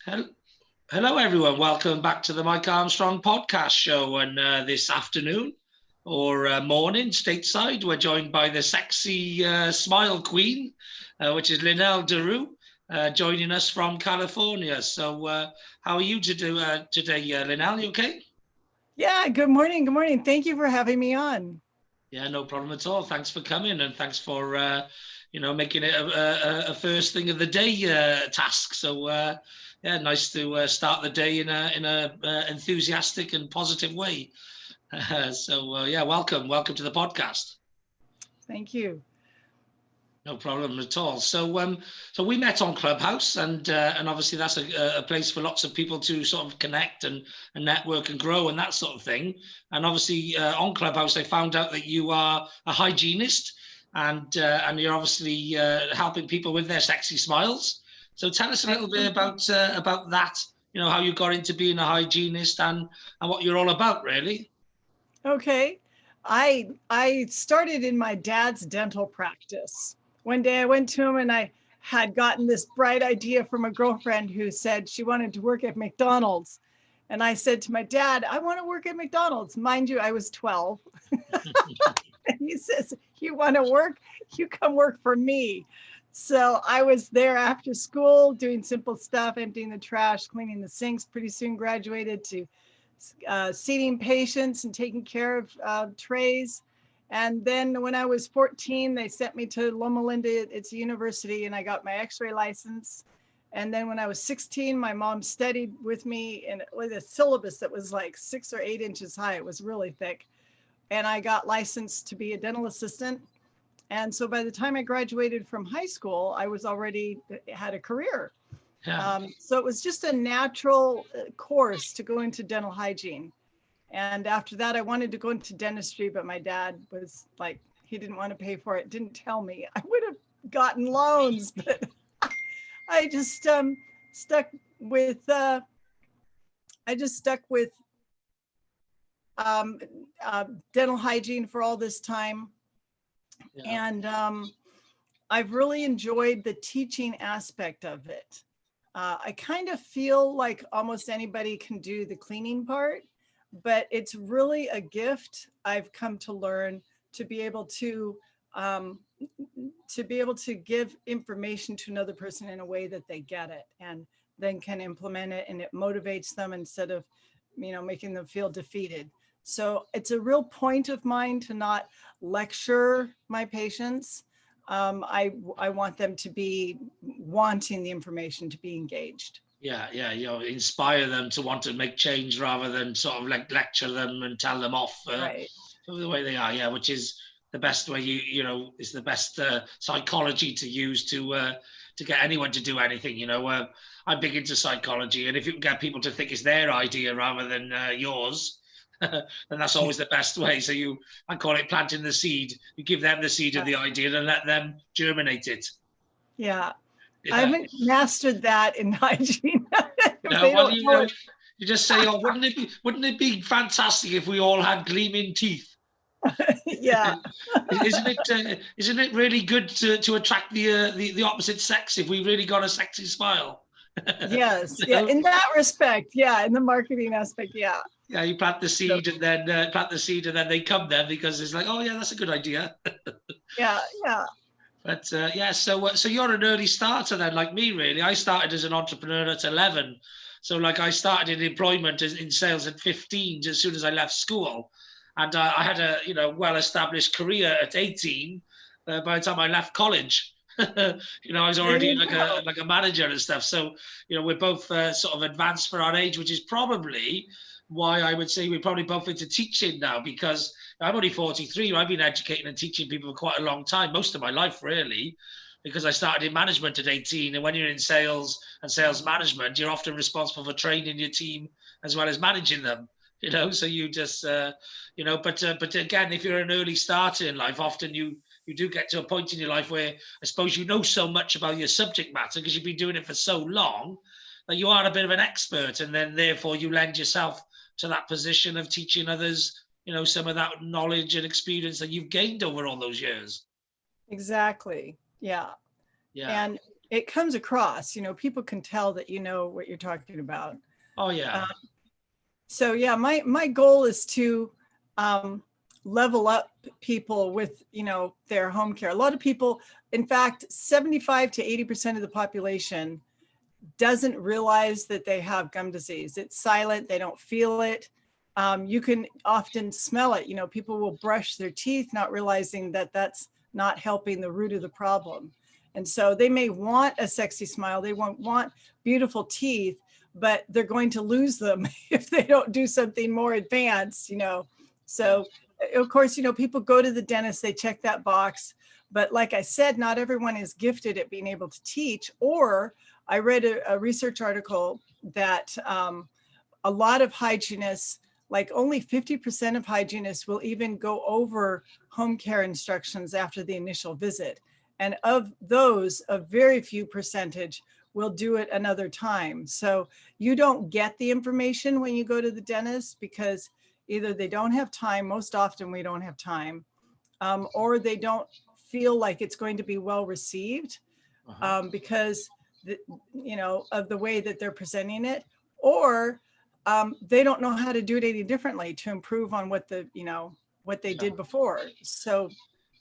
Hel- Hello, everyone. Welcome back to the Mike Armstrong podcast show. And this afternoon or morning, stateside, we're joined by the sexy smile queen, which is Lynelle DeRoo, joining us from California. So, how are you today, Lynelle? You okay? Yeah, good morning. Good morning. Thank you for having me on. Yeah, no problem at all. Thanks for coming and thanks for making it a first thing of the day task. So yeah, nice to start the day in a enthusiastic and positive way. Yeah, welcome to the podcast. Thank you. No problem at all. So we met on Clubhouse, and obviously that's a place for lots of people to sort of connect and network and grow and that sort of thing. And obviously on Clubhouse, I found out that you are a hygienist, and you're obviously helping people with their sexy smiles. So tell us a little bit about that. You know how you got into being a hygienist and what you're all about, really. Okay. I started in my dad's dental practice. One day I went to him and I had gotten this bright idea from a girlfriend who said she wanted to work at McDonald's. And I said to my dad, I want to work at McDonald's. Mind you, I was 12. And he says, you want to work? You come work for me. So I was there after school doing simple stuff, emptying the trash, cleaning the sinks. Pretty soon graduated to seating patients and taking care of trays. And then when I was 14, they sent me to Loma Linda. It's a university, and I got my x-ray license. And then when I was 16, my mom studied with me with a syllabus that was like 6 or 8 inches high. It was really thick. And I got licensed to be a dental assistant. And so by the time I graduated from high school, I was already had a career. Yeah. So it was just a natural course to go into dental hygiene. And after that, I wanted to go into dentistry, but my dad was like, he didn't want to pay for it, didn't tell me. I would have gotten loans, but I just stuck with, I just stuck with um, dental hygiene for all this time. Yeah. And I've really enjoyed the teaching aspect of it. I kind of feel like almost anybody can do the cleaning part, but it's really a gift I've come to learn to be able um, to be able to give information to another person in a way that they get it and then can implement it, and it motivates them instead of making them feel defeated. So it's a real point of mine to not lecture my patients. I want them to be wanting the information, to be engaged. Yeah, inspire them to want to make change rather than sort of like lecture them and tell them off Right. the way they are. Yeah, which is the best way is the best psychology to use to get anyone to do anything. I'm big into psychology, and if you can get people to think it's their idea rather than yours, then that's always the best way. So I call it planting the seed. You give them the seed of the idea and let them germinate it. Yeah. I Yeah. haven't mastered that in hygiene. If No, they well, don't know it. you just say, "Oh, wouldn't it be fantastic if we all had gleaming teeth?" Yeah. Isn't it really good to attract the opposite sex if we really got a sexy smile? Yes. You Yeah. know? In that respect. Yeah. In the marketing aspect. Yeah. Yeah, you plant the So, seed and then they come then because it's like, oh yeah, that's a good idea. yeah. Yeah. But yeah, so you're an early starter then, like me, really. I started as an entrepreneur at 11, so like I started in employment in sales at 15, as soon as I left school, and I had a well-established career at 18. By the time I left college, I was There already you go. like a manager and stuff. So we're both sort of advanced for our age, which is probably why I would say we're probably both into teaching now because I'm only 43. I've been educating and teaching people for quite a long time, most of my life, really, because I started in management at 18. And when you're in sales and sales management, you're often responsible for training your team as well as managing them. So you just, but again, if you're an early starter in life, often you do get to a point in your life where I suppose you know so much about your subject matter because you've been doing it for so long that you are a bit of an expert, and then therefore you lend yourself to that position of teaching others some of that knowledge and experience that you've gained over all those years. Exactly. Yeah. Yeah. And it comes across, people can tell that you know what you're talking about. Oh yeah. So yeah, my goal is to level up people with, their home care. A lot of people, in fact, 75 to 80% of the population doesn't realize that they have gum disease. It's silent, they don't feel it. You can often smell it. People will brush their teeth, not realizing that that's not helping the root of the problem. And so they may want a sexy smile, they won't want beautiful teeth, but they're going to lose them if they don't do something more advanced, So of course, people go to the dentist, they check that box. But like I said, not everyone is gifted at being able to teach. Or I read a research article that a lot of hygienists, like only 50% of hygienists will even go over home care instructions after the initial visit. And of those, a very few percentage will do it another time. So you don't get the information when you go to the dentist because either they don't have time, most often we don't have time, or they don't feel like it's going to be well received because of the way that they're presenting it, or they don't know how to do it any differently to improve on what they did before. So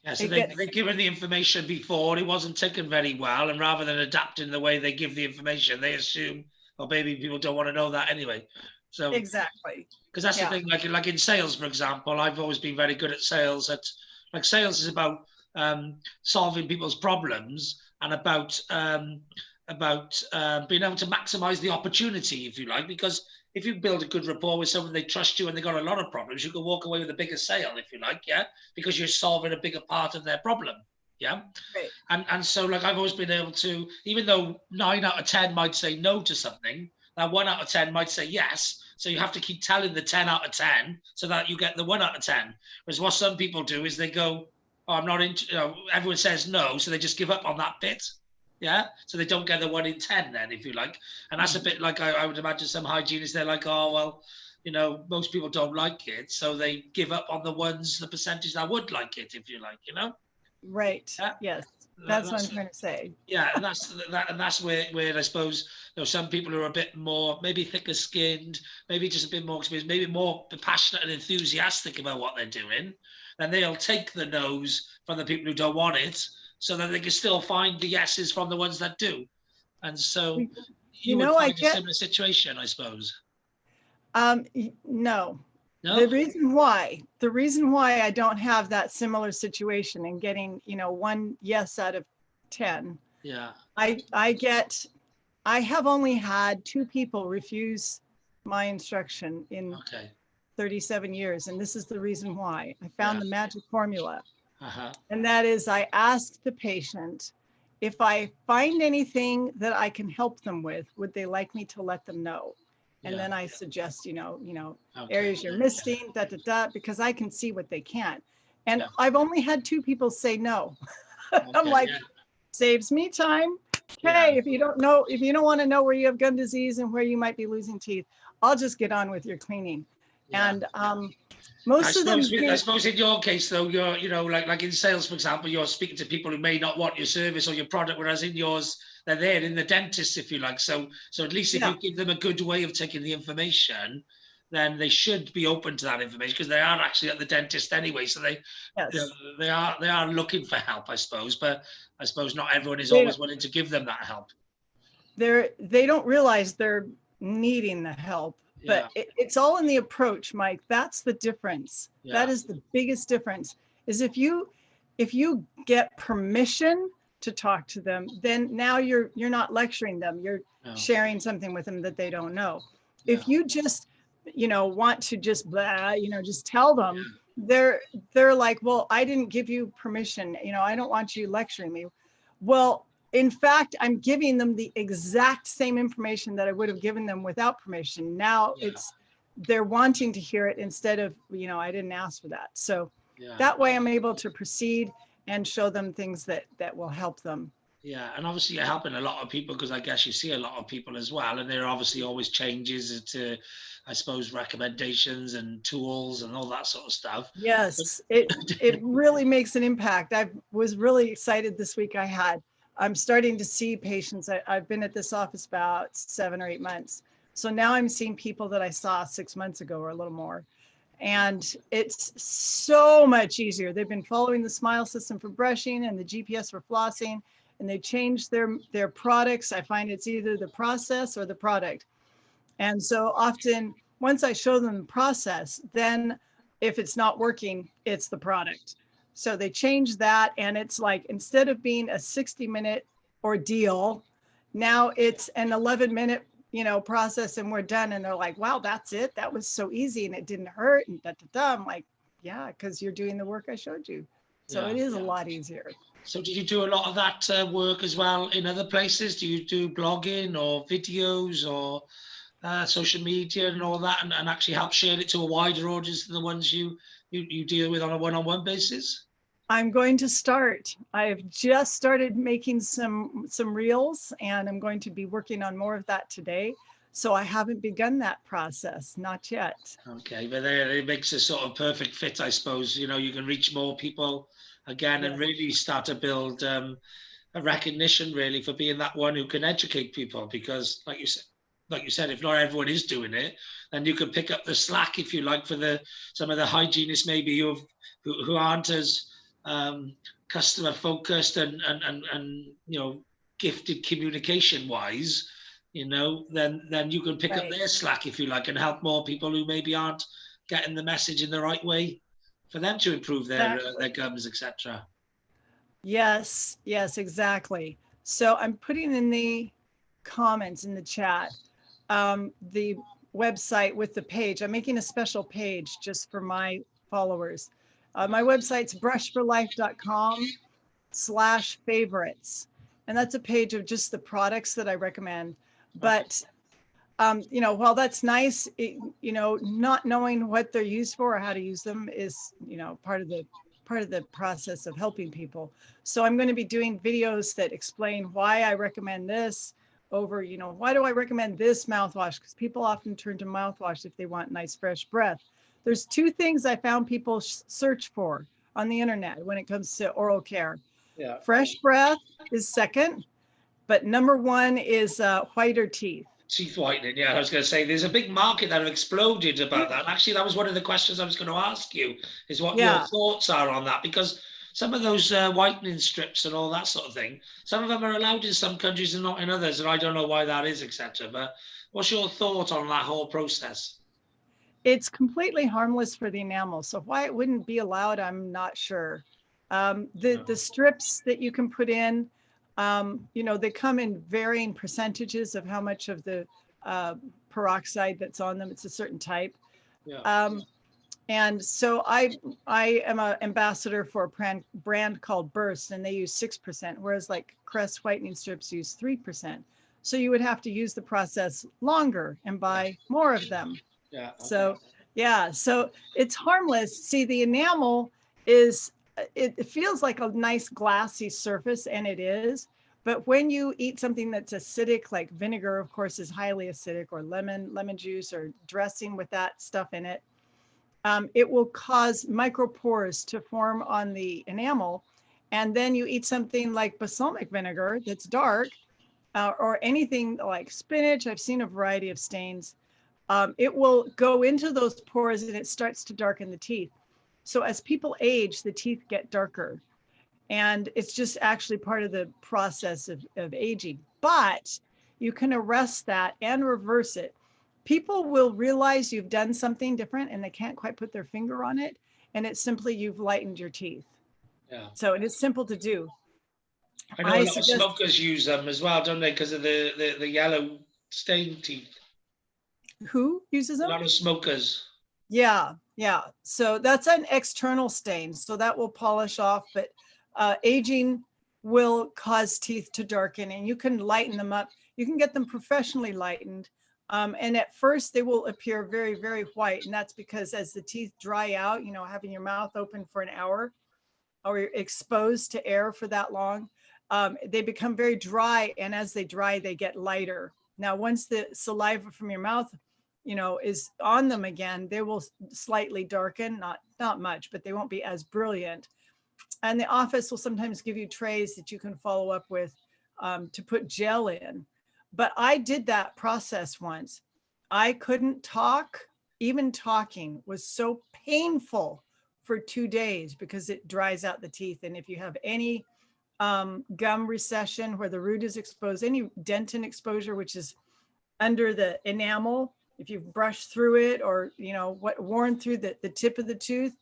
yeah, so they're given the information before, it wasn't taken very well, and rather than adapting the way they give the information, they assume, well, maybe people don't want to know that anyway. So exactly, because that's the thing, like in sales, for example, I've always been very good at sales. Like sales is about solving people's problems and about being able to maximize the opportunity, if you like, because if you build a good rapport with someone, they trust you and they got a lot of problems, you can walk away with a bigger sale, if you like, yeah, because you're solving a bigger part of their problem. Yeah. Right. And so like I've always been able to, even though 9 out of 10 might say no to something, that 1 out of 10 might say yes. So you have to keep telling the 10 out of 10 so that you get the 1 out of 10. Whereas what some people do is they go, oh, I'm not into, everyone says no, so they just give up on that bit. Yeah, so they don't get the 1 in 10 then, if you like. And that's a bit like I would imagine some hygienists, they're like, oh, well, most people don't like it, so they give up on the percentage that would like it, if you like, Right. Yeah? Yes. That's what I'm trying to say. Yeah, and that's where I suppose some people who are a bit more maybe thicker skinned, maybe just a bit more experienced, maybe more passionate and enthusiastic about what they're doing, then they'll take the no's from the people who don't want it, so that they can still find the yeses from the ones that do. And so you would find a similar situation, I suppose. No. The reason why I don't have that similar situation and getting, 1 yes out of 10. Yeah. I have only had 2 people refuse my instruction in 37 years. And this is the reason why. I found the magic formula. And that is, I ask the patient, if I find anything that I can help them with, would they like me to let them know? And then I suggest, areas you're missing, because I can see what they can't. And I've only had 2 people say no. I'm like, saves me time. Okay, if you don't want to know where you have gum disease and where you might be losing teeth, I'll just get on with your cleaning. And most of them. I suppose in your case, though, you're, like in sales, for example, you're speaking to people who may not want your service or your product, whereas in yours, they're there in the dentist, if you like. So at least if you give them a good way of taking the information, then they should be open to that information because they are actually at the dentist anyway. So they are looking for help, I suppose. But I suppose not everyone is always willing to give them that help. They don't realize they're needing the help. But it's all in the approach, Mike. That's the difference. That is the biggest difference, is if you get permission to talk to them, then now you're not lecturing them. You're sharing something with them that they don't know. If you just, want to just blah, just tell them, they're like, well, I didn't give you permission. I don't want you lecturing me. Well, in fact, I'm giving them the exact same information that I would have given them without permission. Now they're wanting to hear it instead of, I didn't ask for that. So that way I'm able to proceed and show them things that will help them. Yeah, and obviously you're helping a lot of people because I guess you see a lot of people as well, and there are obviously always changes to, I suppose, recommendations and tools and all that sort of stuff. Yes, it really makes an impact. I was really excited this week. I had I'm starting to see patients. I've been at this office about 7 or 8 months. So now I'm seeing people that I saw 6 months ago or a little more. And it's so much easier. They've been following the Smile system for brushing and the GPS for flossing, and they changed their products. I find it's either the process or the product. And so often, once I show them the process, then if it's not working, it's the product. So they change that, and it's like, instead of being a 60-minute ordeal, now it's an 11-minute, process, and we're done. And they're like, wow, that's it. That was so easy, and it didn't hurt. And da da da. I'm like, yeah, because you're doing the work I showed you. So Yeah. it is a lot easier. So do you do a lot of that work as well in other places? Do you do blogging or videos or social media and all that, and actually help share it to a wider audience than the ones you deal with on a one-on-one basis? I'm going to start. I've just started making some reels, and I'm going to be working on more of that today. So I haven't begun that process, not yet. Okay, but there it makes a sort of perfect fit, I suppose. You can reach more people again and Yes. really start to build a recognition really for being that one who can educate people. Because, like you said, if not everyone is doing it, then you can pick up the slack, if you like, for some of the hygienists maybe who aren't as customer focused and gifted communication wise, then you can pick up Right. their slack, if you like, and help more people who maybe aren't getting the message in the right way for them to improve their Exactly. gums, etc. Yes, yes, exactly. So I'm putting in the comments in the chat the website with the page. I'm making a special page just for my followers. My website's brushforlife.com/favorites. And that's a page of just the products that I recommend. Okay. But, while that's nice, not knowing what they're used for or how to use them is, part of the process of helping people. So I'm going to be doing videos that explain why I recommend this over, why do I recommend this mouthwash? Because people often turn to mouthwash if they want nice, fresh breath. There's two things I found people search for on the internet when it comes to oral care. Yeah. Fresh breath is second, but number one is whiter teeth. Teeth whitening, yeah. I was going to say there's a big market that have exploded about that. Actually, that was one of the questions I was going to ask you, is what your Yeah, thoughts are on that, because some of those whitening strips and all that sort of thing, some of them are allowed in some countries and not in others, and I don't know why that is, etc. But what's your thought on that whole process? it's completely harmless for the enamel. So why it wouldn't be allowed, I'm not sure. The strips that you can put in, they come in varying percentages of how much of the peroxide that's on them. It's a certain type. Yeah. Um, and so I am an ambassador for a brand called Burst, and they use 6%, whereas like Crest whitening strips use 3%. So you would have to use the process longer and buy more of them. Yeah. Okay. So yeah, so it's harmless. See, the enamel is, it feels like a nice glassy surface, and it is. But when you eat something that's acidic, like vinegar, of course, is highly acidic, or lemon juice, or dressing with that stuff in it, it will cause micropores to form on the enamel. And then you eat something like balsamic vinegar that's dark, or anything like spinach. I've seen a variety of stains. It will go into those pores, and it starts to darken the teeth. So as people age, the teeth get darker. And it's just actually part of the process of aging. But you can arrest that and reverse it. People will realize you've done something different, and they can't quite put their finger on it. And it's simply you've lightened your teeth. Yeah. So it is simple to do. I know a I lot of suggest, smokers use them as well, don't they? Because of the yellow stained teeth. who uses A them? lot of smokers. Yeah, yeah. So that's an external stain. So that will polish off, but aging will cause teeth to darken, and you can lighten them up. You can get them professionally lightened. And at first they will appear very, very white. And that's because as the teeth dry out, having your mouth open for an hour or exposed to air for that long, they become very dry. And as they dry, they get lighter. Now, once the saliva from your mouth, is on them again, they will slightly darken, not much, but they won't be as brilliant. And the office will sometimes give you trays that you can follow up with to put gel in. But I did that process once. I couldn't talk. Even talking was so painful for 2 days because it dries out the teeth. And if you have any gum recession where the root is exposed, any dentin exposure, which is under the enamel, if you've brushed through it or, worn through the tip of the tooth,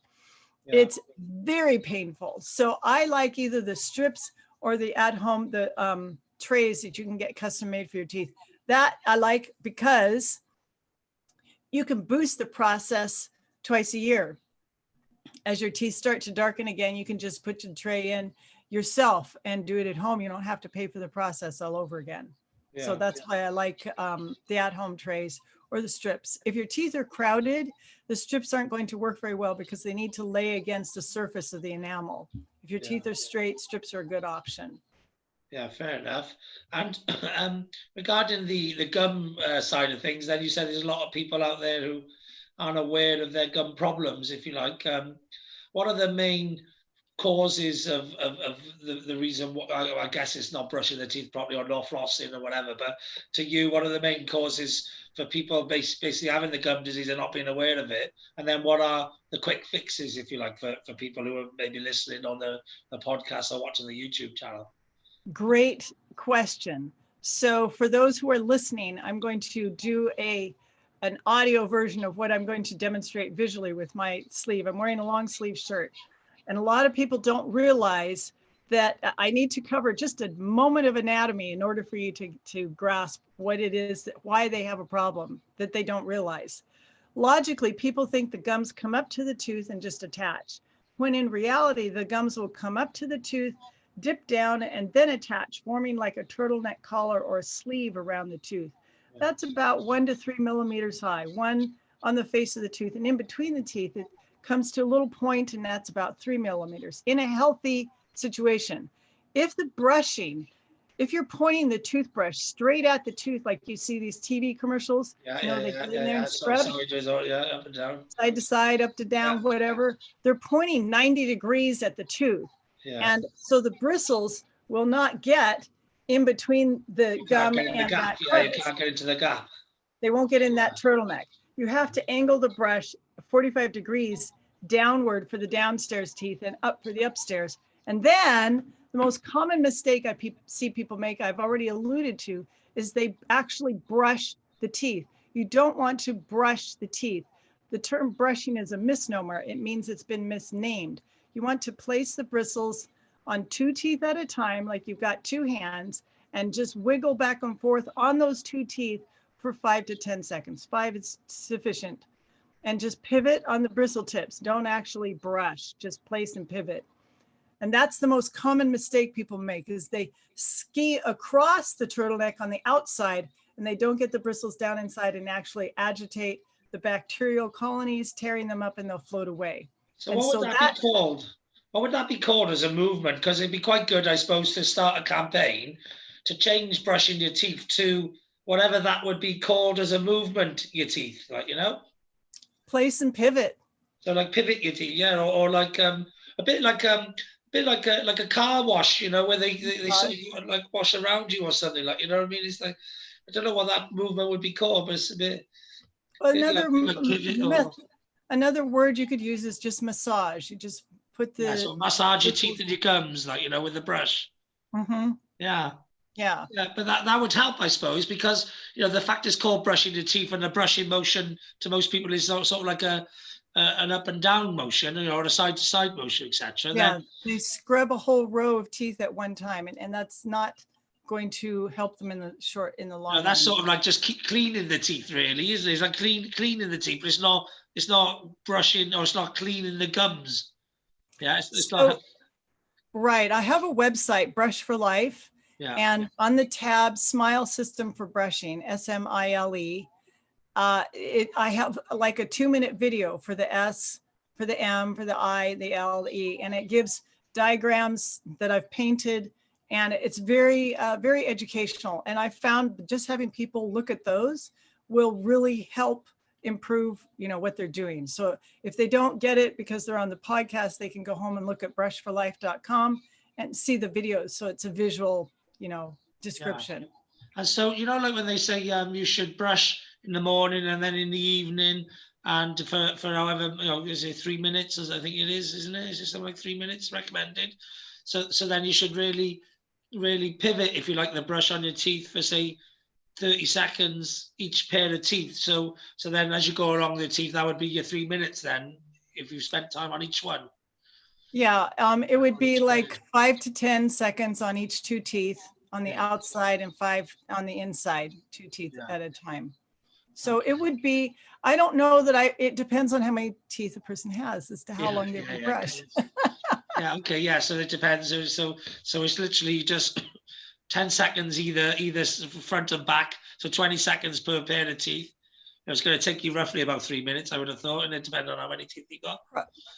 it's very painful. So I like either the strips or the at-home, the trays that you can get custom made for your teeth. That I like because you can boost the process twice a year. As your teeth start to darken again, you can just put your tray in yourself and do it at home. You don't have to pay for the process all over again. So that's why I like the at-home trays or the strips. If your teeth are crowded, the strips aren't going to work very well because they need to lay against the surface of the enamel. If your teeth are straight, strips are a good option. Yeah, fair enough. And regarding the gum side of things, then you said there's a lot of people out there who aren't aware of their gum problems, if you like. What are the main causes of the reason? I guess it's not brushing the teeth properly or not flossing or whatever, but to you, what are the main causes for people basically having the gum disease and not being aware of it? And then what are the quick fixes, if you like, for people who are maybe listening on the podcast or watching the YouTube channel? Great question. So for those who are listening, I'm going to do an audio version of what I'm going to demonstrate visually with my sleeve. I'm wearing a long sleeve shirt. And a lot of people don't realize that I need to cover just a moment of anatomy in order for you to grasp what it is, why they have a problem that they don't realize. Logically, people think the gums come up to the tooth and just attach, when in reality, the gums will come up to the tooth, dip down, and then attach, forming like a turtleneck collar or a sleeve around the tooth. That's about 1 to 3 millimeters high, one on the face of the tooth, and in between the teeth, it comes to a little point, and that's about 3 millimeters in a healthy situation. If you're pointing the toothbrush straight at the tooth, like you see these TV commercials, they get in there and scrub up and down, side to side, up to down, whatever. They're pointing 90 degrees at the tooth. And so the bristles will not get in between the gum and that crevice. You can't get into the gap. They won't get in that turtleneck. You have to angle the brush 45 degrees downward for the downstairs teeth and up for the upstairs. And then the most common mistake I see people make, I've already alluded to, is they actually brush the teeth. You don't want to brush the teeth. The term brushing is a misnomer. It means it's been misnamed. You want to place the bristles on 2 teeth at a time, like you've got 2 hands, and just wiggle back and forth on those 2 teeth for 5 to 10 seconds. 5 is sufficient. And just pivot on the bristle tips. Don't actually brush, just place and pivot. And that's the most common mistake people make, is they ski across the turtleneck on the outside and they don't get the bristles down inside and actually agitate the bacterial colonies, tearing them up, and they'll float away. So what would that be called? What would that be called as a movement? Because it'd be quite good, I suppose, to start a campaign to change brushing your teeth to whatever that would be called as a movement, your teeth, like, Place and pivot. So like pivot your teeth, or like a bit like a car wash, where they sort of like wash around you or something, like, you know what I mean? It's like, I don't know what that movement would be called, but it's a bit. Another word you could use is just massage. You just put the so massage your teeth and your gums, like, with a brush. Mm-hmm. Yeah, but that would help, I suppose, because the fact it's called brushing the teeth, and the brushing motion to most people is sort of like an up and down motion, or a side to side motion, etc. Yeah, they scrub a whole row of teeth at one time, and that's not going to help them in the long run. That's sort of like just keep cleaning the teeth, really, isn't it? It's like cleaning the teeth, but it's not brushing, or it's not cleaning the gums. Yeah, it's not. Right. I have a website, Brush for Life. Yeah. And on the tab Smile System for Brushing, SMILE, I have like a 2-minute video for the S, for the M, for the I, the L, the E, and it gives diagrams that I've painted, and it's very, very educational. And I found just having people look at those will really help improve, what they're doing. So if they don't get it because they're on the podcast, they can go home and look at brushforlife.com and see the videos. So it's a visual, description. And so, like when they say you should brush in the morning and then in the evening, and for however, is it 3 minutes, as I think it is, isn't it? Is it something like 3 minutes recommended? So then you should really, really pivot, if you like, the brush on your teeth for, say, 30 seconds each pair of teeth. So then as you go along the teeth, that would be your 3 minutes then, if you spent time on each one. Yeah, it would be like 5 to 10 seconds on each 2 teeth on the outside and 5 on the inside, 2 teeth at a time. So it would be, I don't know that it depends on how many teeth a person has as to how long they will brush. Okay, yeah, so it depends. So it's literally just 10 seconds either front and back, so 20 seconds per pair of teeth. It's going to take you roughly about 3 minutes, I would have thought, and it depends on how many teeth you got.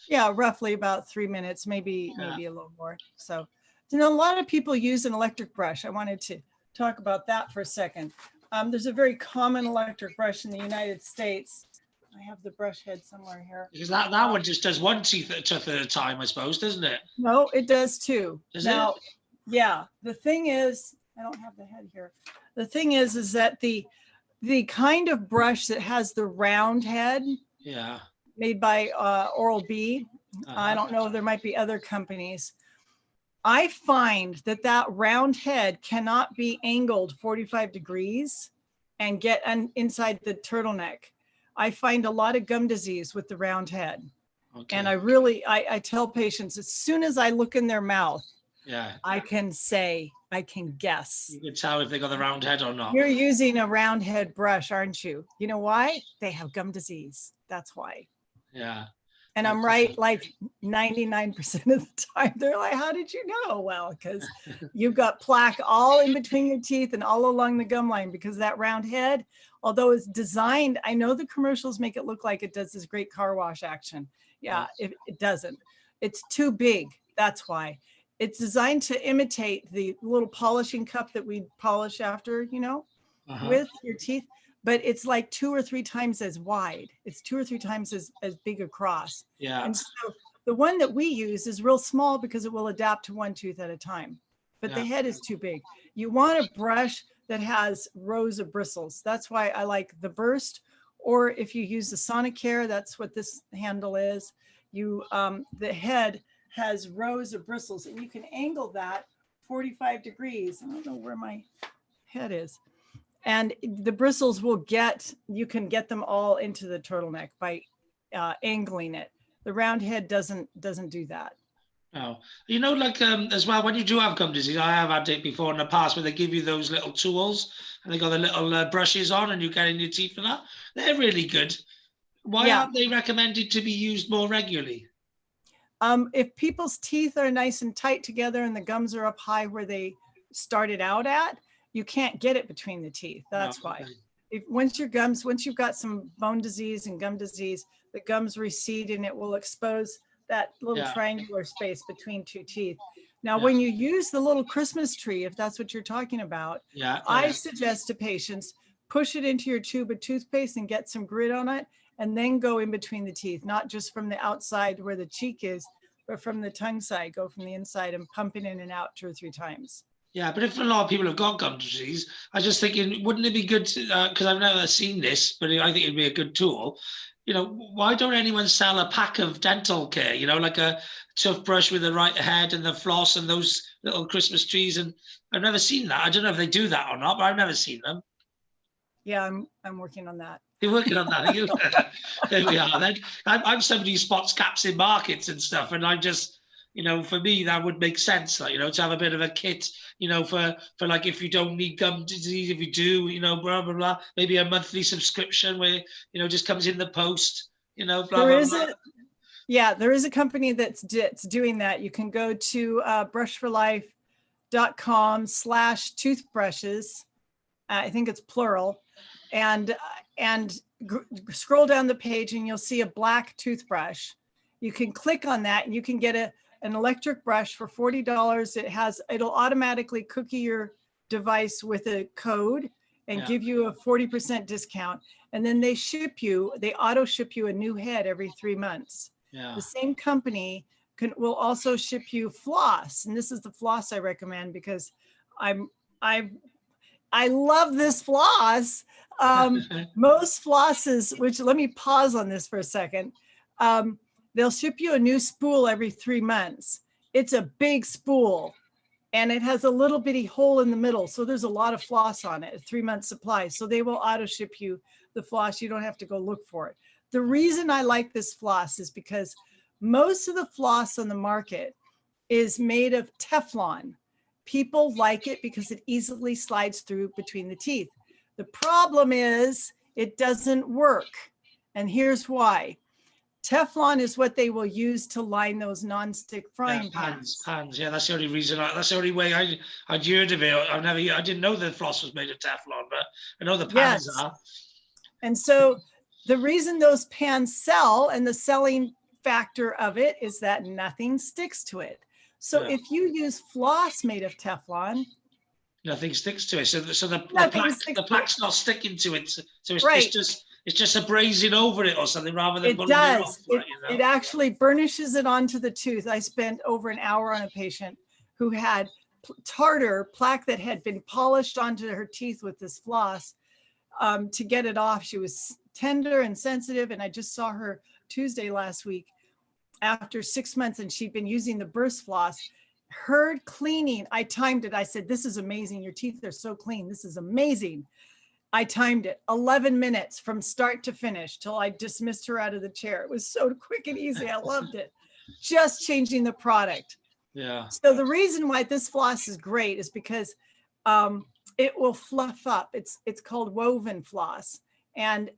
Yeah, roughly about 3 minutes, maybe a little more. So, a lot of people use an electric brush. I wanted to talk about that for a second. There's a very common electric brush in the United States. I have the brush head somewhere here. Because that one just does one tooth at a time, I suppose, doesn't it? No, it does too. Does it? Yeah. The thing is, I don't have the head here. The thing is that the kind of brush that has the round head, made by Oral-B. I don't know, there might be other companies. I find that round head cannot be angled 45 degrees and get inside the turtleneck. I find a lot of gum disease with the round head. Okay. And I tell patients, as soon as I look in their mouth, I can guess. You can tell if they got the round head or not. You're using a round head brush, aren't you? You know why? They have gum disease. That's why. Yeah. And I'm right like 99% of the time. They're like, how did you know? Well, because you've got plaque all in between your teeth and all along the gum line, because that round head, although it's designed, I know the commercials make it look like it does this great car wash action. Yeah, it doesn't. It's too big. That's why. It's designed to imitate the little polishing cup that we polish after, with your teeth. But it's like 2 or 3 times as wide. It's 2 or 3 times as big across. Yeah. And so the one that we use is real small because it will adapt to one tooth at a time. But the head is too big. You want a brush that has rows of bristles. That's why I like the Burst. Or if you use the Sonicare, that's what this handle is. The head has rows of bristles, and you can angle that 45 degrees. I don't know where my head is. And the bristles you can get them all into the turtleneck by angling it. The round head doesn't do that. Oh, as well, when you do have gum disease, I have had it before in the past where they give you those little tools and they got the little brushes on and you get in your teeth for that. They're really good. Why aren't they recommended to be used more regularly? If people's teeth are nice and tight together and the gums are up high where they started out at, you can't get it between the teeth. That's why. Once you've got some bone disease and gum disease, the gums recede and it will expose that little triangular space between 2 teeth. Now, when you use the little Christmas tree, if that's what you're talking about, I suggest to patients, push it into your tube of toothpaste and get some grit on it, and then go in between the teeth, not just from the outside where the cheek is, but from the tongue side, go from the inside and pump it in and out 2 or 3 times. Yeah, but if a lot of people have got gum disease, I was just thinking, wouldn't it be good to, because I've never seen this, but I think it'd be a good tool. Why don't anyone sell a pack of dental care, like a toothbrush with the right head and the floss and those little Christmas trees? And I've never seen that. I don't know if they do that or not, but I've never seen them. Yeah, I'm working on that. You're working on that, are you? There we are. Then I'm somebody who spots gaps in markets and stuff, and I just, for me, that would make sense, to have a bit of a kit, for like if you don't need gum disease, if you do, blah, blah, blah, maybe a monthly subscription where, just comes in the post, blah, blah, blah. There is a company that's doing that. You can go to brushforlife.com/toothbrushes. I think it's plural. And scroll down the page and you'll see a black toothbrush. You can click on that and you can get an electric brush for $40. It'll automatically cookie your device with a code and give you a 40% discount. And then they auto ship you a new head every 3 months. Yeah. The same company will also ship you floss. And this is the floss I recommend because I'm I love this floss. Most flosses, which let me pause on this for a second. They'll ship you a new spool every 3 months. It's a big spool and it has a little bitty hole in the middle. So there's a lot of floss on it, a 3-month supply. So they will auto ship you the floss. You don't have to go look for it. The reason I like this floss is because most of the floss on the market is made of Teflon. People like it because it easily slides through between the teeth. The problem is it doesn't work. And here's why. Teflon is what they will use to line those non-stick frying pans. Yeah, that's the only reason. That's the only way I'd heard of it. I didn't know the floss was made of Teflon, but I know the pans are. And so the reason those pans sell and the selling factor of it is that nothing sticks to it. So if you use floss made of Teflon, nothing sticks to it. So the plaque's not sticking to it. So it's just abrasing over it or something rather than pulling it off. Right, It actually burnishes it onto the tooth. I spent over an hour on a patient who had tartar plaque that had been polished onto her teeth with this floss to get it off. She was tender and sensitive, and I just saw her Tuesday last week after 6 months, and she'd been using the burst floss. Her cleaning, I timed it. I said, this is amazing. Your teeth are so clean. This is amazing. I timed it 11 minutes from start to finish till I dismissed her out of the chair. It was so quick and easy. I loved it. Just changing the product. Yeah. So the reason why this floss is great is because it will fluff up. It's called woven floss, and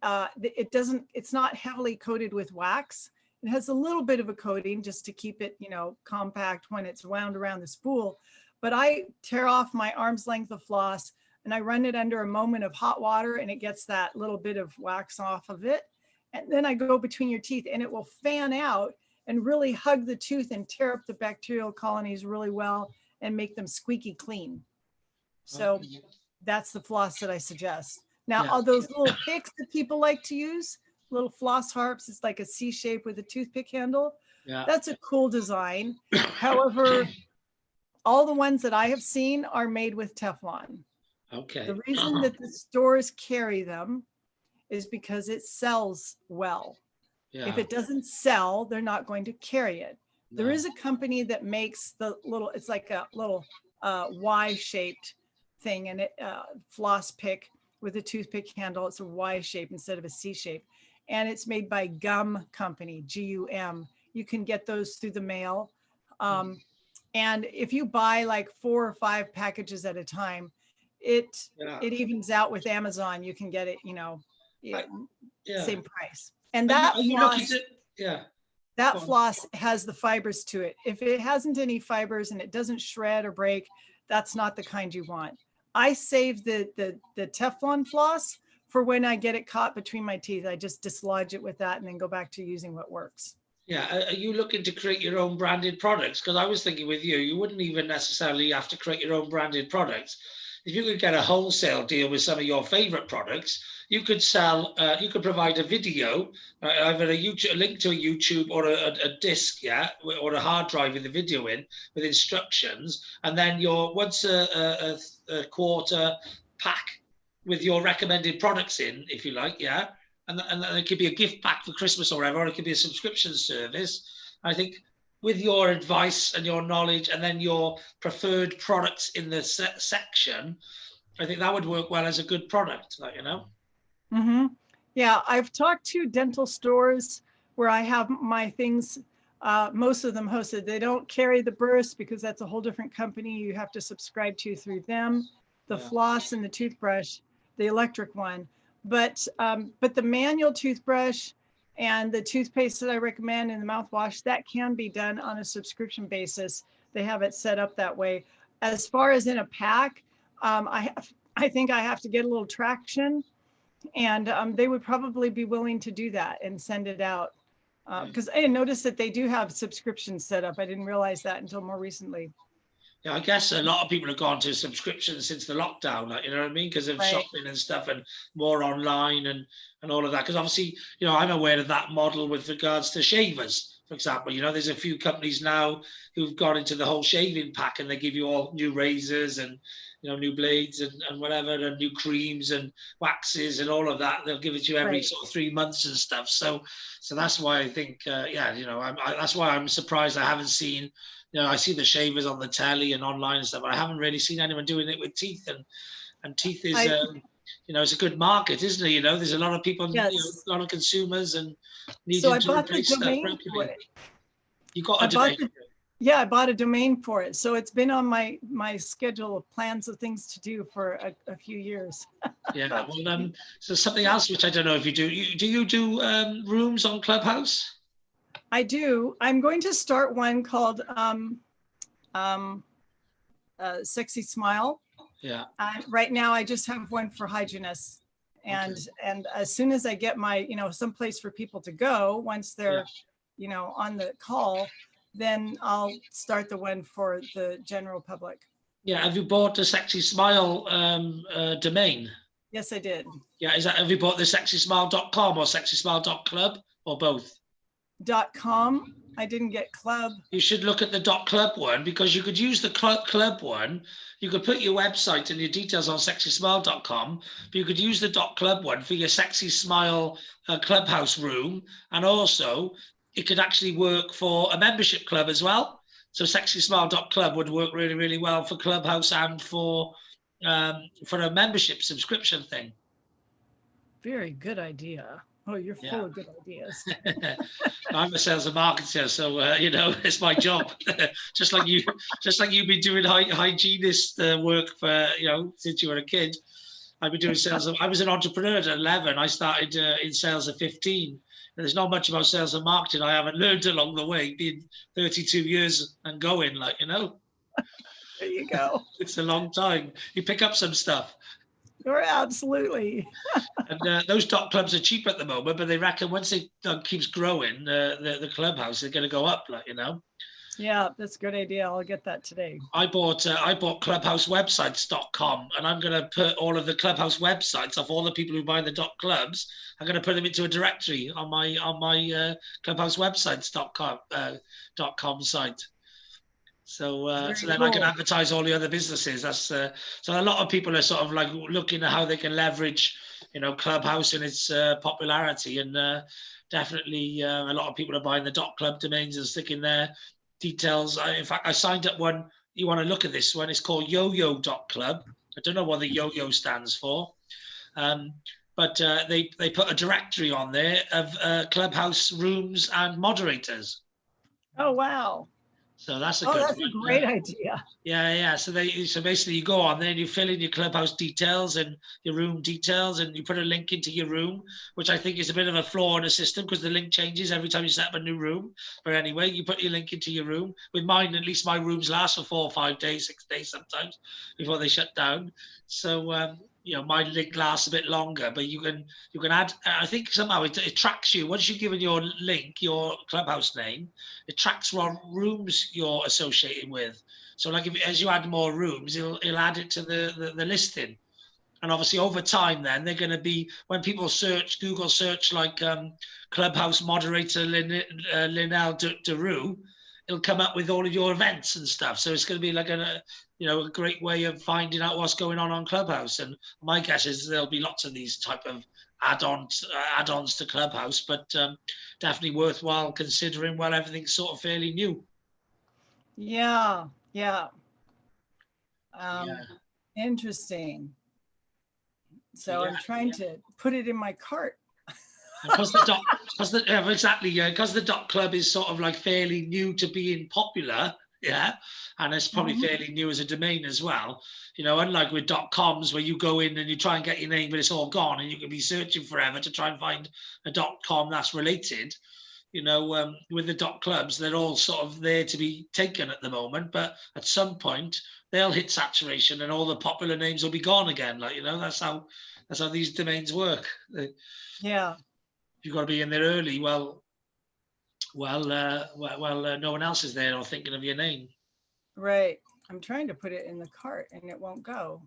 it's not heavily coated with wax. It has a little bit of a coating just to keep it, compact when it's wound around the spool. But I tear off my arm's length of floss and I run it under a moment of hot water, and it gets that little bit of wax off of it. And then I go between your teeth, and it will fan out and really hug the tooth and tear up the bacterial colonies really well and make them squeaky clean. So that's the floss that I suggest. Now, all those little picks that people like to use, little floss harps, it's like a C shape with a toothpick handle. Yeah. That's a cool design. However, all the ones that I have seen are made with Teflon. Okay. The reason that the stores carry them is because it sells well. Yeah. If it doesn't sell, they're not going to carry it. No. There is a company that makes the little, it's like a little Y-shaped thing, and it floss pick with a toothpick handle. It's a Y shape instead of a C shape. And it's made by Gum Company, G-U-M. You can get those through the mail. And if you buy like 4 or 5 packages at a time, it evens out with Amazon. You can get it, same price. And that floss has the fibers to it. If it hasn't any fibers and it doesn't shred or break, that's not the kind you want. I save the Teflon floss for when I get it caught between my teeth. I just dislodge it with that and then go back to using what works. Yeah, are you looking to create your own branded products? Because I was thinking with you wouldn't even necessarily have to create your own branded products. If you could get a wholesale deal with some of your favorite products, you could sell, you could provide a video, either a link to a YouTube or a disc, or a hard drive with the video in, with instructions, and then once a quarter pack with your recommended products in, if you like, and then it could be a gift pack for Christmas or whatever, or it could be a subscription service. I think with your advice and your knowledge, and then your preferred products in the section, I think that would work well as a good product, Mm-hmm. Yeah, I've talked to dental stores where I have my things, most of them hosted. They don't carry the burst because that's a whole different company. You have to subscribe to through them. The floss and the toothbrush, the electric one. But the manual toothbrush and the toothpaste that I recommend and the mouthwash, that can be done on a subscription basis. They have it set up that way. As far as in a pack, I think I have to get a little traction, and they would probably be willing to do that and send it out. Because I noticed that they do have subscriptions set up. I didn't realize that until more recently. Yeah, I guess a lot of people have gone to subscriptions since the lockdown, you know what I mean? Because of shopping and stuff, and more online and all of that. Because obviously, I'm aware of that model with regards to shavers, for example. There's a few companies now who've got into the whole shaving pack, and they give you all new razors and new blades and whatever, and new creams and waxes and all of that. They'll give it to you every Right. sort of 3 months and stuff. So that's why I think, that's why I'm surprised I haven't seen. I see the shavers on the telly and online and stuff, but I haven't really seen anyone doing it with teeth. And teeth is, I it's a good market, isn't it? There's a lot of people, yes. a lot of consumers and So needing I to bought the replace stuff domain for regularly. it. You got I a bought domain. the Yeah, I bought a domain for it. So it's been on my schedule of plans of things to do for a few years. Yeah. But Well, so something else which I don't know if you do. Do you do rooms on Clubhouse? I do. I'm going to start one called um, Sexy Smile. Yeah. Right now, I just have one for hygienists. And Okay. and as soon as I get my, some place for people to go, once they're, on the call, then I'll start the one for the general public. Yeah. Have you bought the Sexy Smile domain? Yes, I did. Yeah. Have you bought the sexysmile.com or sexysmile.club or both? .com. I didn't get club. You should look at the .club one, because you could use the club one. You could put your website and your details on sexysmile.com, but you could use the .club one for your Sexy Smile clubhouse room. And also it could actually work for a membership club as well. So sexysmile.club would work really, really well for Clubhouse and for a membership subscription thing. Very good idea. Oh, you're full of good ideas. I'm a sales and marketer, so it's my job. just like you've been doing hygienist work for since you were a kid. I've been doing sales. I was an entrepreneur at 11. I started in sales at 15. And there's not much about sales and marketing I haven't learned along the way. Being 32 years and going, There you go. It's a long time. You pick up some stuff. You're absolutely. And those clubs are cheap at the moment, but they reckon once it keeps growing, the clubhouse, they're going to go up, Yeah, that's a good idea. I'll get that today. I bought clubhousewebsites.com, and I'm going to put all of the Clubhouse websites of all the people who buy the .clubs. I'm going to put them into a directory on my clubhousewebsites.com site. So then cool. I can advertise all the other businesses. That's so a lot of people are sort of looking at how they can leverage, Clubhouse and its popularity, and definitely a lot of people are buying the .club domains and sticking their details. In fact, I signed up one. You want to look at this one? It's called yoyo.club. I don't know what the yo-yo stands for, but they put a directory on there of Clubhouse rooms and moderators. Oh, wow. So that's a good that's one. A great idea. Yeah. So basically you go on there and you fill in your Clubhouse details and your room details, and you put a link into your room, which I think is a bit of a flaw in the system because the link changes every time you set up a new room. But anyway, you put your link into your room. With mine, at least my rooms last for 4 or 5 days, 6 days sometimes before they shut down. So my link lasts a bit longer, but you can add. I think somehow it tracks you once you've given your link, your Clubhouse name. It tracks what rooms you're associated with. So as you add more rooms, it'll add it to the listing. And obviously over time, then they're going to be, when people Google search Clubhouse moderator Lynelle DeRoo, it'll come up with all of your events and stuff. So it's going to be a great way of finding out what's going on Clubhouse. And my guess is there'll be lots of these type of add-ons to Clubhouse, but definitely worthwhile considering while everything's sort of fairly new. Yeah. Interesting. So I'm trying to put it in my cart. Because the .club is sort of fairly new to being popular, and it's probably fairly new as a domain as well. Unlike with .coms where you go in and you try and get your name, but it's all gone, and you can be searching forever to try and find a .com that's related. With the clubs, they're all sort of there to be taken at the moment, but at some point they'll hit saturation and all the popular names will be gone again. That's how these domains work. Yeah. You've got to be in there early. No one else is there or thinking of your name. Right. I'm trying to put it in the cart and it won't go.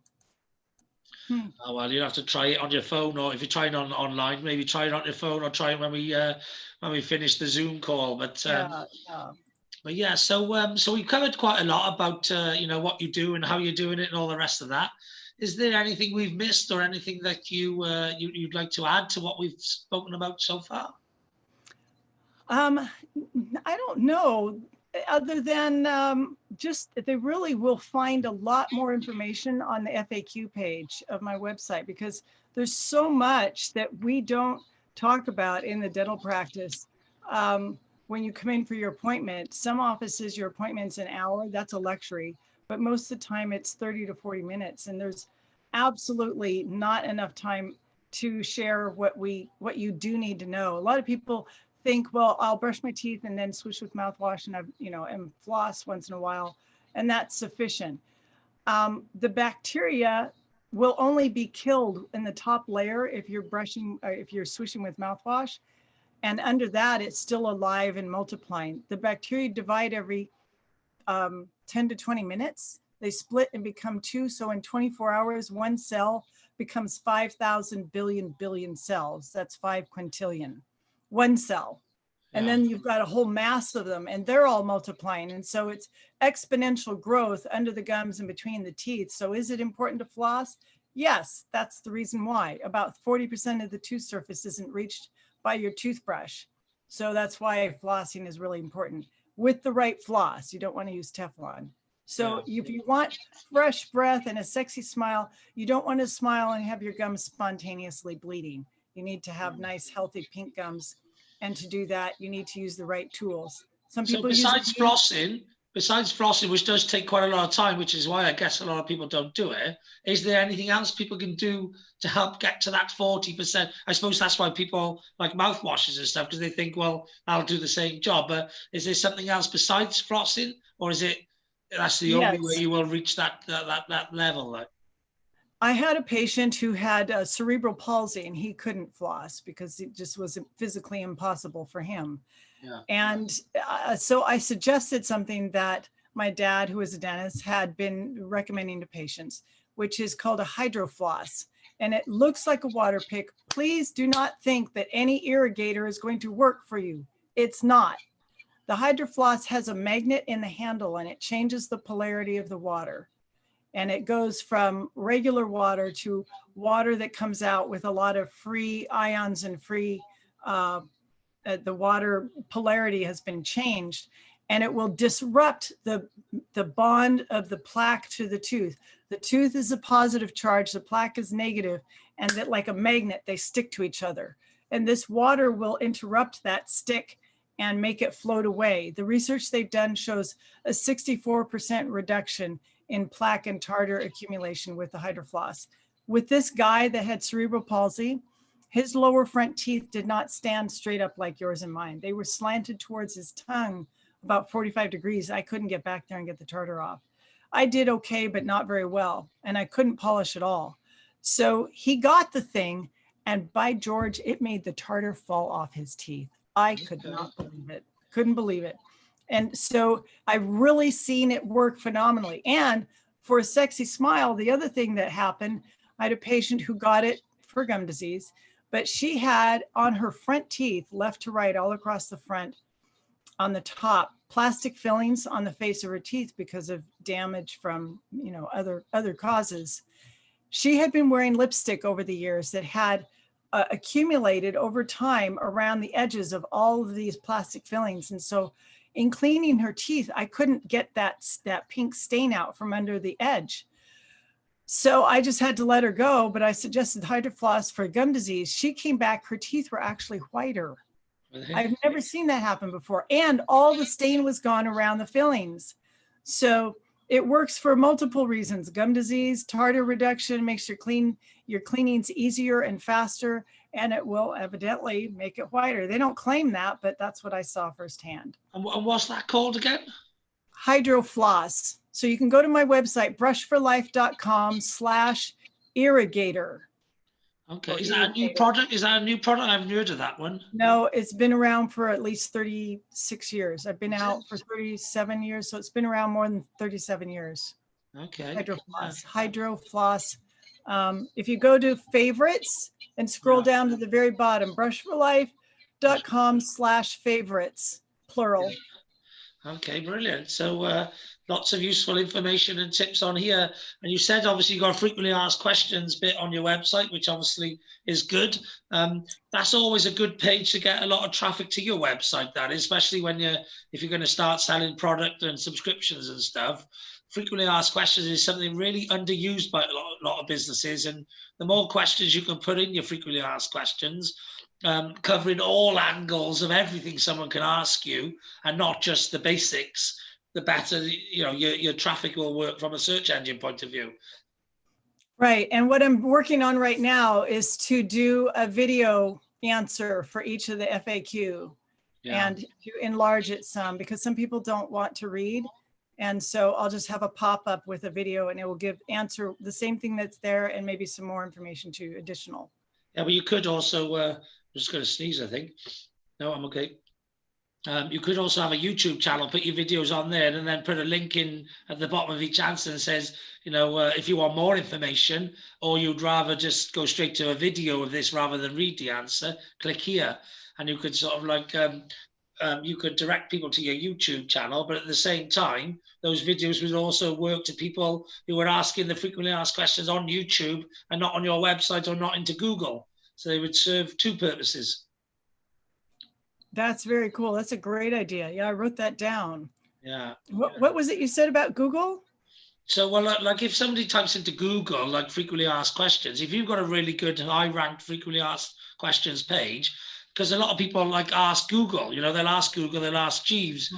Oh, well, you'll have to try it on your phone, or if you're trying online, maybe try it on your phone, or try it when we finish the Zoom call. Yeah, yeah. But yeah, so we covered quite a lot about what you do and how you're doing it and all the rest of that. Is there anything we've missed, or anything that you'd like to add to what we've spoken about so far? Um, I don't know, other than just they really will find a lot more information on the FAQ page of my website, because there's so much that we don't talk about in the dental practice. When you come in for your appointment, some offices, your appointment's an hour, that's a luxury, but most of the time it's 30 to 40 minutes. And there's absolutely not enough time to share what you do need to know. A lot of people think, well, I'll brush my teeth and then swish with mouthwash and and floss once in a while, and that's sufficient. The bacteria will only be killed in the top layer if you're if you're swishing with mouthwash, and under that, it's still alive and multiplying. The bacteria divide every 10 to 20 minutes. They split and become two. So in 24 hours, one cell becomes 5,000 billion cells. That's 5 quintillion. One cell. And Yeah. then you've got a whole mass of them, and they're all multiplying. And so it's exponential growth under the gums and between the teeth. So is it important to floss? Yes, that's the reason why. About 40% of the tooth surface isn't reached by your toothbrush. So that's why flossing is really important. With the right floss, you don't want to use Teflon. So if you want fresh breath and a sexy smile, you don't want to smile and have your gums spontaneously bleeding. You need to have nice, healthy pink gums. And to do that, you need to use the right tools. Some So people use besides flossing, which does take quite a lot of time, which is why I guess a lot of people don't do it, is there anything else people can do to help get to that 40%? I suppose that's why people like mouthwashes and stuff, because they think, well, I'll do the same job. But is there something else besides flossing, or is it that's the only way Yes. you will reach that level? Like? I had a patient who had cerebral palsy, and he couldn't floss because it just was physically impossible for him. Yeah. And so I suggested something that my dad, who is a dentist, had been recommending to patients, which is called a hydrofloss. And it looks like a water pick. Please do not think that any irrigator is going to work for you. It's not. The hydrofloss has a magnet in the handle, and it changes the polarity of the water. And it goes from regular water to water that comes out with a lot of free ions and free, the water polarity has been changed, and it will disrupt the bond of the plaque to the tooth. The tooth is a positive charge, the plaque is negative, and that like a magnet, they stick to each other. And this water will interrupt that stick and make it float away. The research they've done shows a 64% reduction in plaque and tartar accumulation with the hydrofloss. With this guy that had cerebral palsy, his lower front teeth did not stand straight up like yours and mine. They were slanted towards his tongue about 45 degrees. I couldn't get back there and get the tartar off. I did okay, but not very well. And I couldn't polish at all. So he got the thing, and by George, it made the tartar fall off his teeth. I could not believe it. Couldn't believe it. And so I've really seen it work phenomenally. And for a sexy smile, the other thing that happened, I had a patient who got it for gum disease, but she had on her front teeth, left to right, all across the front, on the top, plastic fillings on the face of her teeth because of damage from, other causes. She had been wearing lipstick over the years that had accumulated over time around the edges of all of these plastic fillings. And so in cleaning her teeth, I couldn't get that pink stain out from under the edge. So I just had to let her go, but I suggested hydrofloss for gum disease. She came back, her teeth were actually whiter. I've never seen that happen before. And all the stain was gone around the fillings. So it works for multiple reasons. Gum disease, tartar reduction makes your cleanings easier and faster, and it will evidently make it whiter. They don't claim that, but that's what I saw firsthand. And what's that called again? Hydrofloss. So you can go to my website, brushforlife.com/irrigator. Okay. Is that a new product? I haven't heard of that one. No, it's been around for at least 36 years. I've been out for 37 years. So it's been around more than 37 years. Okay. Hydrofloss. Hydrofloss If you go to favorites and scroll down to the very bottom, brushforlife.com/favorites, plural. Okay, brilliant. So lots of useful information and tips on here. And you said obviously you've got a frequently asked questions bit on your website, which obviously is good. That's always a good page to get a lot of traffic to your website, that is, especially when if you're going to start selling product and subscriptions and stuff. Frequently asked questions is something really underused by a lot of businesses. And the more questions you can put in your frequently asked questions, covering all angles of everything someone can ask you and not just the basics, the better your traffic will work from a search engine point of view. Right. And what I'm working on right now is to do a video answer for each of the FAQ and to enlarge it some, because some people don't want to read. And so I'll just have a pop-up with a video and it will answer the same thing that's there and maybe some more information too, additional. Yeah, but you could also, I'm just going to sneeze, I think. No, I'm okay. You could also have a YouTube channel, put your videos on there, and then put a link in at the bottom of each answer and says, if you want more information, or you'd rather just go straight to a video of this rather than read the answer, click here. And you could sort of like, you could direct people to your YouTube channel, but at the same time, those videos would also work to people who were asking the frequently asked questions on YouTube and not on your website or not into Google. So they would serve two purposes. That's very cool. That's a great idea. Yeah, I wrote that down. Yeah. What was it you said about Google? So, well, like if somebody types into Google, like frequently asked questions, if you've got a really good high ranked frequently asked questions page, because a lot of people like ask Google, they'll ask Google, they'll ask Jeeves,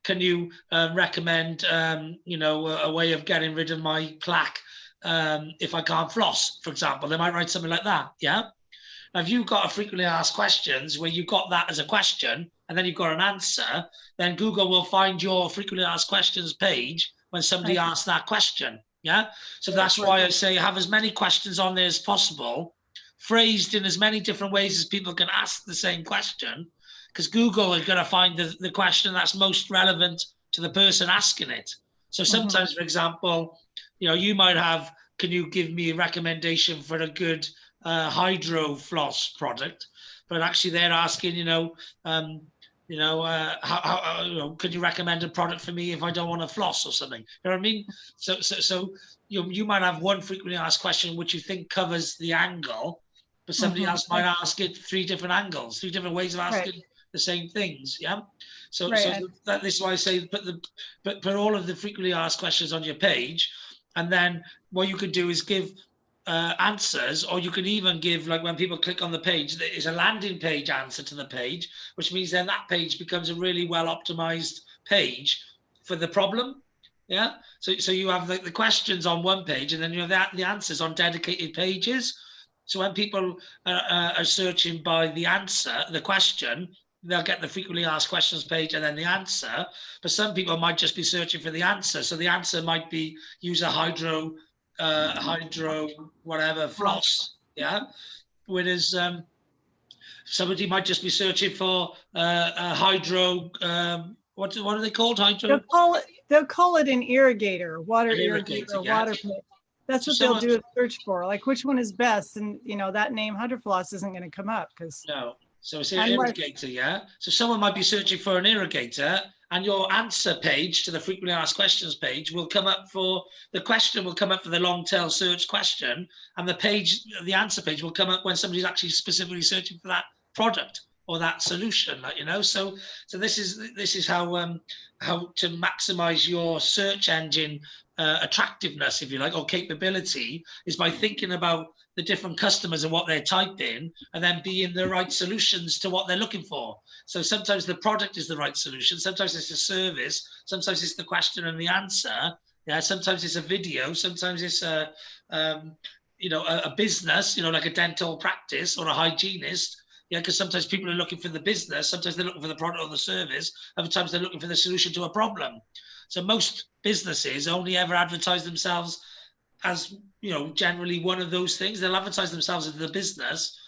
can you recommend, a way of getting rid of my plaque if I can't floss, for example. They might write something like that, yeah? Now, if you've got a frequently asked questions where you've got that as a question and then you've got an answer, then Google will find your frequently asked questions page when somebody asks that question, yeah? So that's why I say have as many questions on there as possible, phrased in as many different ways as people can ask the same question, because Google is going to find the question that's most relevant to the person asking it. So sometimes, for example, you might have, can you give me a recommendation for a good hydro floss product? But actually they're asking, can you recommend a product for me if I don't want to floss or something? You know what I mean? So you might have one frequently asked question which you think covers the angle, but somebody else might ask it 3 different angles, 3 different ways of asking the same things. Yeah. So this is why I say put all of the frequently asked questions on your page, and then what you could do is give answers, or you can even give, like when people click on the page, there is a landing page answer to the page, which means then that page becomes a really well optimized page for the problem. Yeah. So you have the questions on one page, and then you have the answers on dedicated pages. So when people are searching by the answer, the question, they'll get the frequently asked questions page and then the answer. But some people might just be searching for the answer. So the answer might be use a hydro whatever floss, yeah. Whereas somebody might just be searching for a hydro. What are they called? Hydro. They'll call it an irrigator, water irrigator, yeah. water pit. That's what they'll do a search for, like which one is best, and that name hydrofloss isn't going to come up because no. So it's an irrigator, yeah. So someone might be searching for an irrigator, and your answer page to the frequently asked questions page will come up for the question, will come up for the long tail search question, and the answer page will come up when somebody's actually specifically searching for that product or that solution, So this is how to maximize your search engine attractiveness, if you like, or capability, is by thinking about the different customers and what they're typing, and then being the right solutions to what they're looking for. So sometimes the product is the right solution, sometimes it's a service, sometimes it's the question and the answer. Yeah, sometimes it's a video, sometimes it's a business, like a dental practice or a hygienist. Yeah, because sometimes people are looking for the business, sometimes they're looking for the product or the service, other times they're looking for the solution to a problem. So most businesses only ever advertise themselves as, generally one of those things. They'll advertise themselves as the business,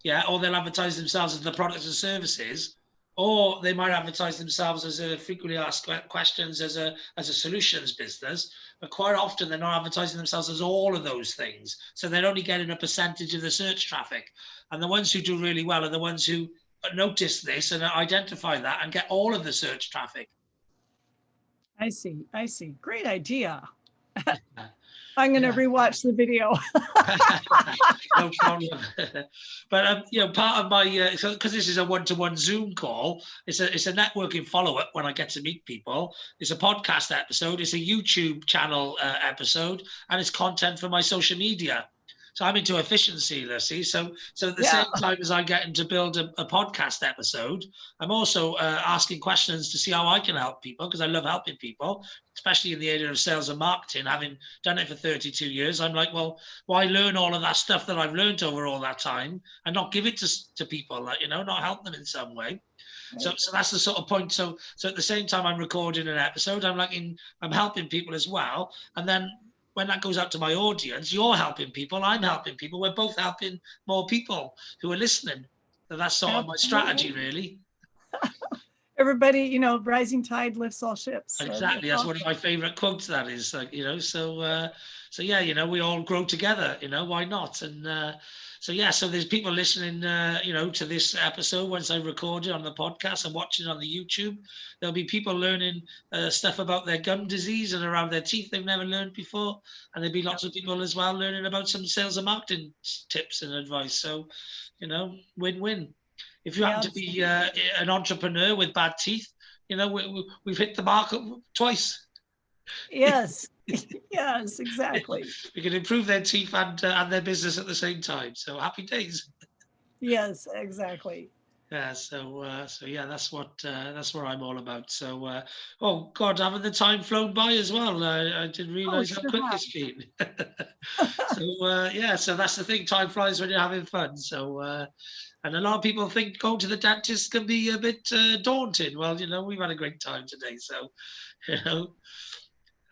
yeah, or they'll advertise themselves as the products and services, or they might advertise themselves as a frequently asked questions as a solutions business, but quite often they're not advertising themselves as all of those things. So they're only getting a percentage of the search traffic. And the ones who do really well are the ones who notice this and identify that and get all of the search traffic. I see. I see. Great idea. Yeah. I'm going to Yeah. rewatch the video. No problem. But you know, part of my because this is a one-to-one Zoom call, it's a networking follow-up when I get to meet people. It's a podcast episode, it's a YouTube channel episode, and it's content for my social media. So I'm into efficiency, Lucy. So at the Yeah. same time as I'm getting to build a podcast episode, I'm also asking questions to see how I can help people, because I love helping people, especially in the area of sales and marketing. Having done it for 32 years, I'm like, well, why learn all of that stuff that I've learned over all that time and not give it to people, like, you know, not help them in some way. So that's the sort of point. So at the same time I'm recording an episode, I'm helping people as well. And then when that goes out to my audience, you're helping people, I'm helping people. We're both helping more people who are listening. So that's sort of my strategy, really. Everybody, you know, rising tide lifts all ships. So Exactly. That's one of my favorite quotes. That is, like, you know, so yeah, you know, we all grow together, you know, why not? And so yeah, so there's people listening, you know, to this episode once I record it on the podcast and watching on the YouTube. There'll be people learning stuff about their gum disease and around their teeth they've never learned before, and there'll be lots of people as well learning about some sales and marketing tips and advice. So, you know, win-win. If you happen to be an entrepreneur with bad teeth, you know, we've hit the mark twice. Yes. Yes, exactly. We can improve their teeth and their business at the same time. So happy days. Yes, exactly. Yeah. So yeah, that's what I'm all about. So oh God, haven't the time flown by as well? I didn't Oh, realize how sure quick have. it's been. So yeah, so that's the thing. Time flies when you're having fun. So and a lot of people think going to the dentist can be a bit daunting. Well, you know, we've had a great time today. So you know.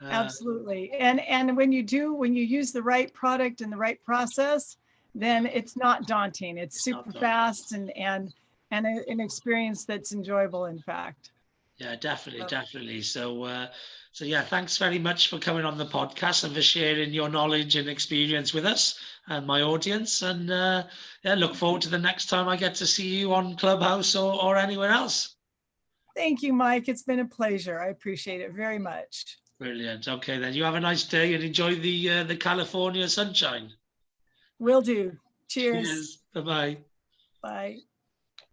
Uh, Absolutely. And when you use the right product and the right process, then it's not daunting. It's it's not super daunting. fast and an experience that's enjoyable, in fact. Yeah, definitely, So, definitely. So yeah, thanks very much for coming on the podcast and for sharing your knowledge and experience with us and my audience. And yeah, look forward to the next time I get to see you on Clubhouse or anywhere else. thank you, Mike. It's been a pleasure. I appreciate it very much. Brilliant. Okay, then you have a nice day and enjoy the California sunshine. Will do. Cheers. Cheers. Bye bye. Bye.